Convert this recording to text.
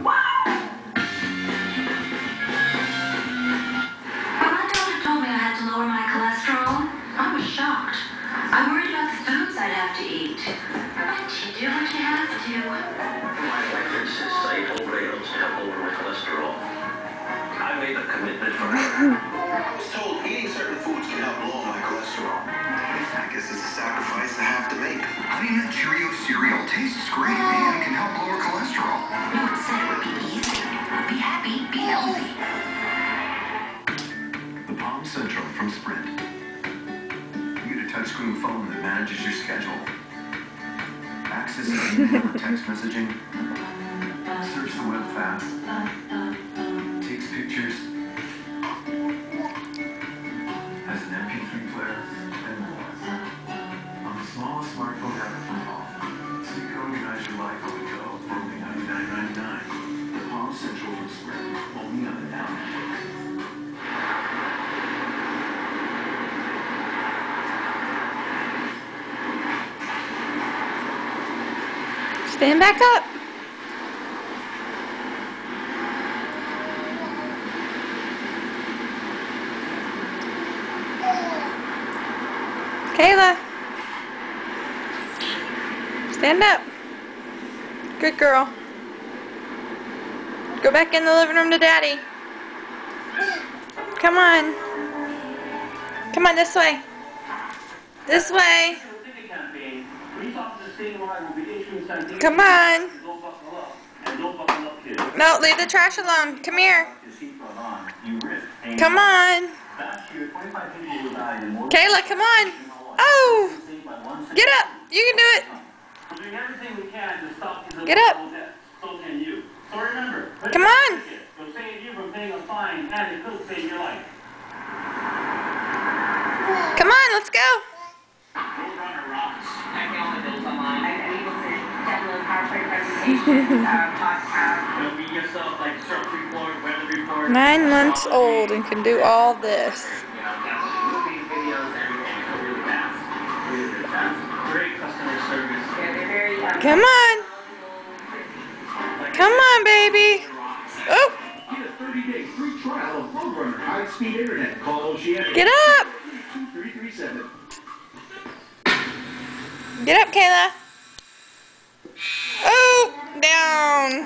my doctor told me I had to lower my cholesterol, I was shocked. I worried about the foods I'd have to eat. But you do what you have to. My wife insists I eat whole grains to help lower my cholesterol. I made a commitment for her. I was told eating certain foods can help lower my cholesterol. I guess it's a sacrifice I have to make. Honey Nut Cheerio cereal tastes great and can help lower cholesterol. No one said it would be easy. Be happy, be healthy. The Palm Central from Sprint. You get a touchscreen phone that manages your schedule. Access email or text messaging. Search the web fast. Takes pictures. Has an MP3 player and more. On the smallest smartphone ever from Palm. So you can organize your life on the go for only $99.99. The Palm Central from Sprint. Only on the Now Network. Stand back up. Kayla. Stand up. Good girl. Go back in the living room to Daddy. Come on. Come on, this way. This way. Come on. No, leave the trash alone. Come here. Come on. Kayla, come on. Oh. Get up. You can do it. Get up. Come on. Come on, let's go. Podcast. 9 months old and can do all this. Come on. Come on, baby. Oh. Get up. Get up, Kayla. Oh, down.